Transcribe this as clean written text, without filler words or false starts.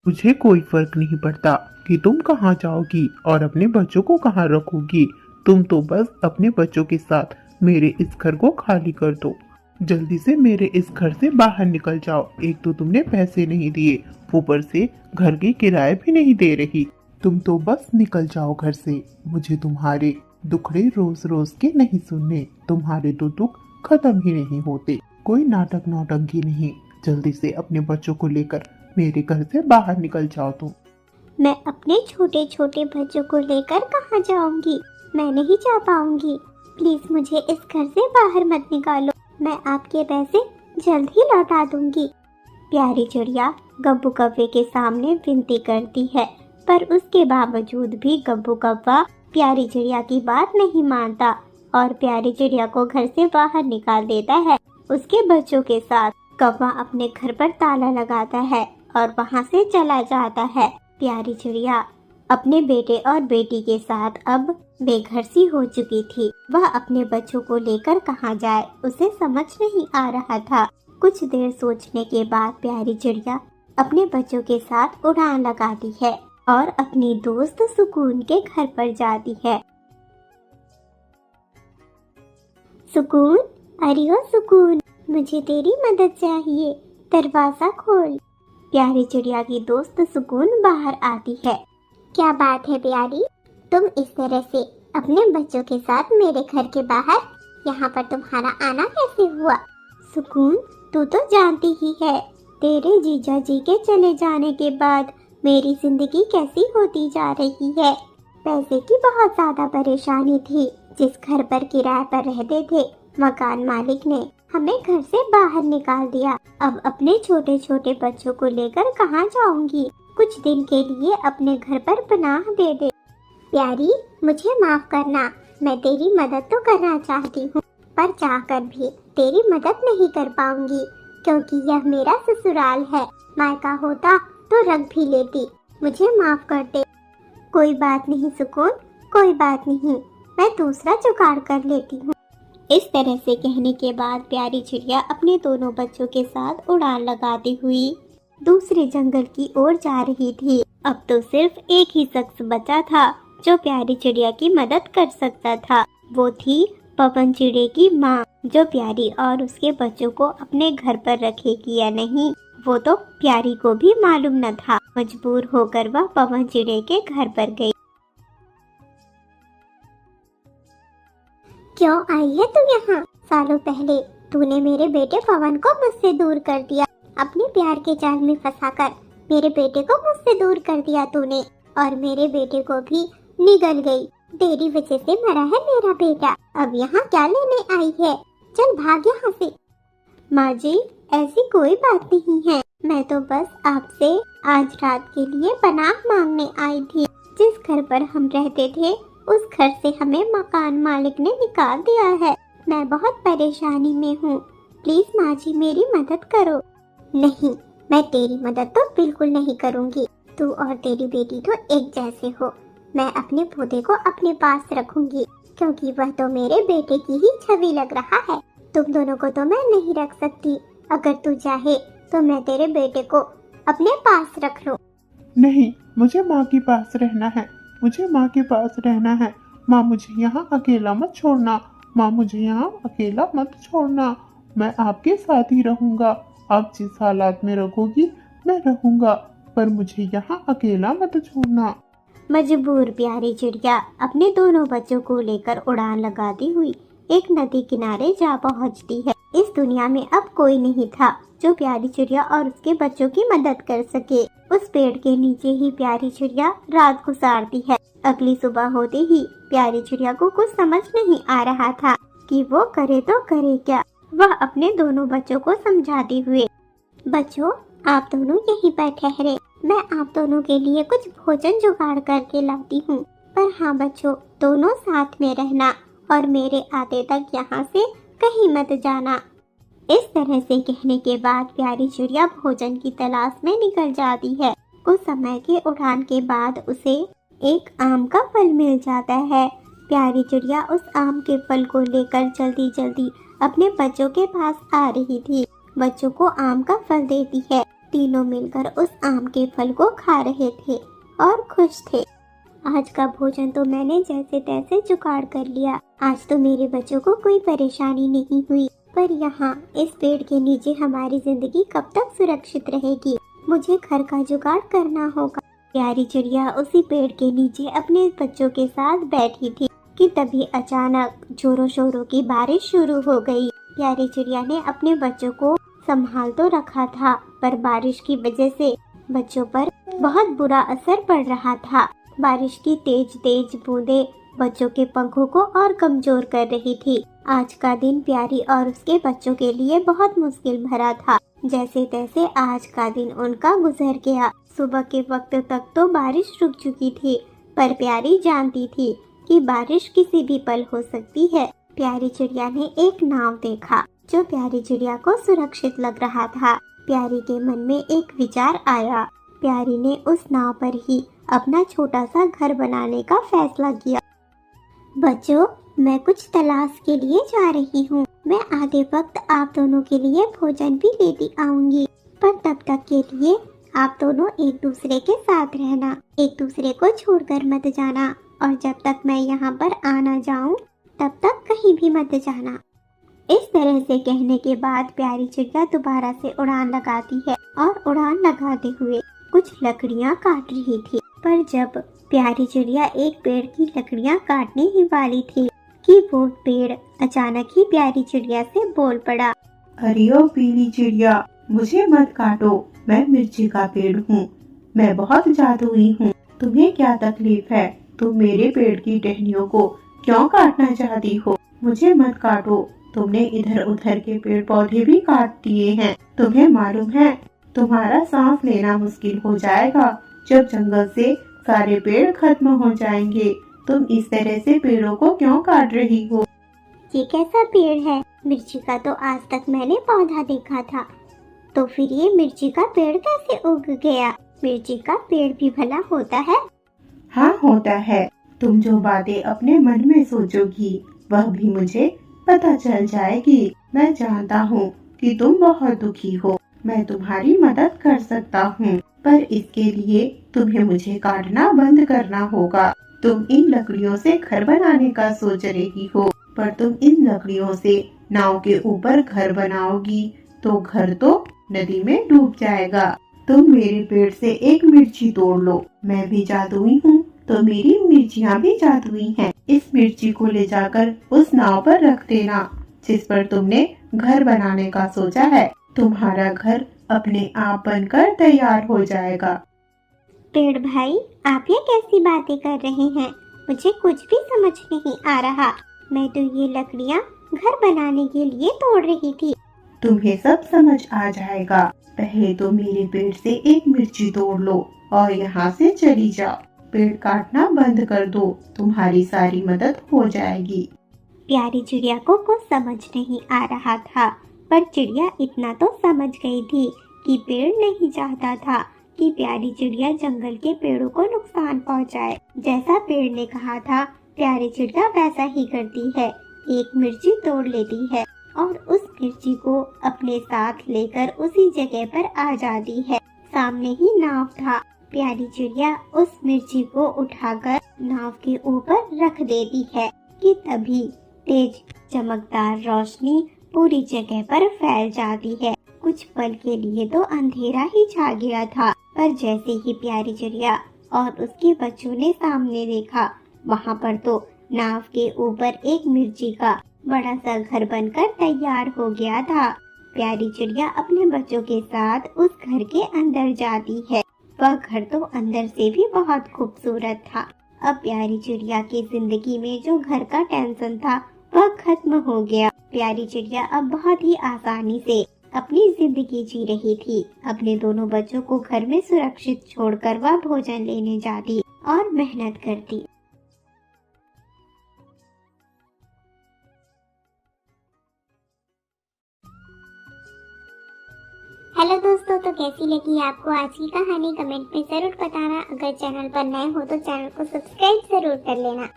मुझे कोई फर्क नहीं पड़ता कि तुम कहाँ जाओगी और अपने बच्चों को कहाँ रखोगी। तुम तो बस अपने बच्चों के साथ मेरे इस घर को खाली कर दो। जल्दी से मेरे इस घर से बाहर निकल जाओ। एक तो तुमने पैसे नहीं दिए, ऊपर से घर की किराए भी नहीं दे रही। तुम तो बस निकल जाओ घर से। मुझे तुम्हारे दुखड़े रोज रोज के नहीं सुनने। तुम्हारे तो दुख खत्म ही नहीं होते। कोई नाटक नौटंकी नहीं। जल्दी से अपने बच्चों को लेकर मेरे घर से बाहर निकल जाओ तुम। मैं अपने छोटे छोटे बच्चों को लेकर कहाँ जाऊंगी? मैं नहीं जा पाऊंगी। प्लीज मुझे इस घर से बाहर मत निकालो। मैं आपके पैसे जल्द ही लौटा दूंगी। प्यारी चिड़िया गब्बू कव्वे के सामने विनती करती है, पर उसके बावजूद भी गब्बू कव्वा प्यारी चिड़िया की बात नहीं मानता और प्यारी चिड़िया को घर से बाहर निकाल देता है उसके बच्चों के साथ। कौवा अपने घर पर ताला लगाता है और वहाँ से चला जाता है। प्यारी चिड़िया अपने बेटे और बेटी के साथ अब बेघर सी हो चुकी थी। वह अपने बच्चों को लेकर कहाँ जाए उसे समझ नहीं आ रहा था। कुछ देर सोचने के बाद प्यारी चिड़िया अपने बच्चों के साथ उड़ान लगाती है और अपनी दोस्त सुकून के घर पर जाती है। सुकून, अरे ओ सुकून, मुझे तेरी मदद चाहिए, दरवाजा खोल। प्यारी चिड़िया की दोस्त सुकून बाहर आती है। क्या बात है प्यारी, तुम इस तरह से अपने बच्चों के साथ मेरे घर के बाहर, यहाँ पर तुम्हारा आना कैसे हुआ? सुकून, तू तो जानती ही है तेरे जीजा जी के चले जाने के बाद मेरी जिंदगी कैसी होती जा रही है। पैसे की बहुत ज्यादा परेशानी थी। जिस घर पर किराए पर रहते थे, मकान मालिक ने हमें घर से बाहर निकाल दिया। अब अपने छोटे छोटे बच्चों को लेकर कहाँ जाऊंगी? कुछ दिन के लिए अपने घर पर पनाह दे दे। प्यारी, मुझे माफ करना, मैं तेरी मदद तो करना चाहती हूँ, पर चाहकर भी तेरी मदद नहीं कर पाऊंगी, क्योंकि यह मेरा ससुराल है। मायका होता तो रख भी लेती। मुझे माफ कर दे। कोई बात नहीं सुकून, कोई बात नहीं, मैं दूसरा जुगाड़ कर लेती हूँ। इस तरह से कहने के बाद प्यारी चिड़िया अपने दोनों बच्चों के साथ उड़ान लगाती हुई दूसरे जंगल की ओर जा रही थी। अब तो सिर्फ एक ही शख्स बचा था जो प्यारी चिड़िया की मदद कर सकता था। वो थी पवन चिड़े की माँ, जो प्यारी और उसके बच्चों को अपने घर पर रखेगी या नहीं, वो तो प्यारी को भी मालूम न था। मजबूर होकर वह पवन चिड़े के घर पर गई। क्यों आई है तू यहाँ? सालों पहले तूने मेरे बेटे पवन को मुझसे दूर कर दिया। अपने प्यार के जाल में फंसाकर मेरे बेटे को मुझसे दूर कर दिया तूने, और मेरे बेटे को भी निगल गई। तेरी वजह से मरा है मेरा बेटा। अब यहाँ क्या लेने आई है? चल भाग यहाँ से। माँ जी, ऐसी कोई बात नहीं है, मैं तो बस आपसे आज रात के लिए पनाह मांगने आई थी। जिस घर पर हम रहते थे उस घर से हमें मकान मालिक ने निकाल दिया है। मैं बहुत परेशानी में हूँ, प्लीज माँ जी मेरी मदद करो। नहीं, मैं तेरी मदद तो बिल्कुल नहीं करूँगी। तू और तेरी बेटी तो एक जैसे हो। मैं अपने पोते को अपने पास रखूंगी, क्योंकि वह तो मेरे बेटे की ही छवि लग रहा है। तुम दोनों को तो मैं नहीं रख सकती। अगर तू चाहे तो मैं तेरे बेटे को अपने पास रख लूं। नहीं, मुझे माँ के पास रहना है। मुझे माँ के पास रहना है। माँ, मुझे यहाँ अकेला मत छोड़ना। माँ, मुझे यहाँ अकेला मत छोड़ना। मैं आपके साथ ही रहूँगा। आप जिस हालात में रखोगी मैं रहूँगा, पर मुझे यहाँ अकेला मत छोड़ना। मजबूर प्यारी चिड़िया अपने दोनों बच्चों को लेकर उड़ान लगाती हुई एक नदी किनारे जा पहुंचती है। इस दुनिया में अब कोई नहीं था जो प्यारी चिड़िया और उसके बच्चों की मदद कर सके। उस पेड़ के नीचे ही प्यारी चिड़िया रात गुजारती है। अगली सुबह होते ही प्यारी चिड़िया को कुछ समझ नहीं आ रहा था कि वो करे तो करे क्या। वह अपने दोनों बच्चों को समझाते हुए, बच्चों आप दोनों यहीं पर ठहरे, मैं आप दोनों के लिए कुछ भोजन जुगाड़ करके लाती हूँ। पर हाँ बच्चों, दोनों साथ में रहना और मेरे आते तक यहाँ से कहीं मत जाना। इस तरह से कहने के बाद प्यारी चिड़िया भोजन की तलाश में निकल जाती है। कुछ समय के उड़ान के बाद उसे एक आम का फल मिल जाता है। प्यारी चिड़िया उस आम के फल को लेकर जल्दी जल्दी अपने बच्चों के पास आ रही थी। बच्चों को आम का फल देती है। तीनों मिलकर उस आम के फल को खा रहे थे और खुश थे। आज का भोजन तो मैंने जैसे तैसे जुगाड़ कर लिया। आज तो मेरे बच्चों को कोई परेशानी नहीं हुई, पर यहाँ इस पेड़ के नीचे हमारी जिंदगी कब तक सुरक्षित रहेगी? मुझे घर का जुगाड़ करना होगा। प्यारी चिड़िया उसी पेड़ के नीचे अपने बच्चों के साथ बैठी थी कि तभी अचानक जोरों शोरों की बारिश शुरू हो गई। प्यारी चिड़िया ने अपने बच्चों को संभाल तो रखा था, पर बारिश की वजह से बच्चों पर बहुत बुरा असर पड़ रहा था। बारिश की तेज तेज बूंदें बच्चों के पंखों को और कमजोर कर रही थी। आज का दिन प्यारी और उसके बच्चों के लिए बहुत मुश्किल भरा था। जैसे तैसे आज का दिन उनका गुजर गया। सुबह के वक्त तक तो बारिश रुक चुकी थी, पर प्यारी जानती थी कि बारिश किसी भी पल हो सकती है। प्यारी चिड़िया ने एक नाव देखा जो प्यारी चिड़िया को सुरक्षित लग रहा था। प्यारी के मन में एक विचार आया। प्यारी ने उस नाव पर ही अपना छोटा सा घर बनाने का फैसला किया। बच्चों, मैं कुछ तलाश के लिए जा रही हूँ। मैं आधे वक्त आप दोनों के लिए भोजन भी लेती आऊंगी, पर तब तक के लिए आप दोनों एक दूसरे के साथ रहना, एक दूसरे को छोड़कर मत जाना, और जब तक मैं यहाँ पर आना जाऊँ तब तक कहीं भी मत जाना। इस तरह से कहने के बाद प्यारी चिड़िया दोबारा से उड़ान लगाती है और उड़ान लगाते हुए कुछ लकड़ियाँ काट रही थी। पर जब प्यारी चिड़िया एक पेड़ की लकड़ियाँ काटने ही वाली थी कि वो पेड़ अचानक ही प्यारी चिड़िया से बोल पड़ा। अरे ओ पीली चिड़िया, मुझे मत काटो, मैं मिर्ची का पेड़ हूँ। मैं बहुत जादुई हूँ। तुम्हें क्या तकलीफ है? तुम मेरे पेड़ की टहनियों को क्यों काटना चाहती हो? मुझे मत काटो। तुमने इधर उधर के पेड़ पौधे भी काट दिए हैं। तुम्हें मालूम है तुम्हारा सांस लेना मुश्किल हो जाएगा जब जंगल से सारे पेड़ खत्म हो जाएंगे। तुम इस तरह से पेड़ों को क्यों काट रही हो? ये कैसा पेड़ है? मिर्ची का तो आज तक मैंने पौधा देखा था, तो फिर ये मिर्ची का पेड़ कैसे उग गया? मिर्ची का पेड़ भी भला होता है? हाँ होता है। तुम जो बातें अपने मन में सोचोगी वह भी मुझे पता चल जाएगी। मैं जानता हूँ कि तुम बहुत दुखी हो। मैं तुम्हारी मदद कर सकता हूँ, पर इसके लिए तुम्हें मुझे काटना बंद करना होगा। तुम इन लकड़ियों से घर बनाने का सोच रही हो, पर तुम इन लकड़ियों से नाव के ऊपर घर बनाओगी तो घर तो नदी में डूब जाएगा। तुम मेरे पेड़ से एक मिर्ची तोड़ लो। मैं भी जादुई हूँ तो मेरी मिर्चियाँ भी जादुई हैं। इस मिर्ची को ले जाकर उस नाव पर रख देना जिस पर तुमने घर बनाने का सोचा है। तुम्हारा घर अपने आप बनकर तैयार हो जाएगा। पेड़ भाई, आप ये कैसी बातें कर रहे हैं? मुझे कुछ भी समझ नहीं आ रहा। मैं तो ये लकड़ियाँ घर बनाने के लिए तोड़ रही थी। तुम्हें सब समझ आ जाएगा। पहले तो मेरे पेड़ से एक मिर्ची तोड़ लो और यहाँ से चली जाओ। पेड़ काटना बंद कर दो, तुम्हारी सारी मदद हो जाएगी। प्यारी चिड़िया को कुछ समझ नहीं आ रहा था, पर चिड़िया इतना तो समझ गई थी कि पेड़ नहीं चाहता था कि प्यारी चिड़िया जंगल के पेड़ों को नुकसान पहुंचाए। जैसा पेड़ ने कहा था, प्यारी चिड़िया वैसा ही करती है। एक मिर्ची तोड़ लेती है और उस मिर्ची को अपने साथ लेकर उसी जगह पर आ जाती है। सामने ही नाव था। प्यारी चिड़िया उस मिर्ची को उठाकर नाव के ऊपर रख देती है कि तभी तेज चमकदार रोशनी पूरी जगह पर फैल जाती है। कुछ पल के लिए तो अंधेरा ही छा गया था, पर जैसे ही प्यारी चिड़िया और उसके बच्चों ने सामने देखा, वहाँ पर तो नाव के ऊपर एक मिर्ची का बड़ा सा घर बनकर तैयार हो गया था। प्यारी चिड़िया अपने बच्चों के साथ उस घर के अंदर जाती है। वह घर तो अंदर से भी बहुत खूबसूरत था। अब प्यारी चिड़िया की जिंदगी में जो घर का टेंशन था वह खत्म हो गया। प्यारी चिड़िया अब बहुत ही आसानी से अपनी जिंदगी जी रही थी। अपने दोनों बच्चों को घर में सुरक्षित छोड़कर वह भोजन लेने जाती और मेहनत करती। हेलो दोस्तों, तो कैसी लगी आपको आज की कहानी? कमेंट में जरूर बताना। अगर चैनल पर नए हो तो चैनल को सब्सक्राइब जरूर कर लेना।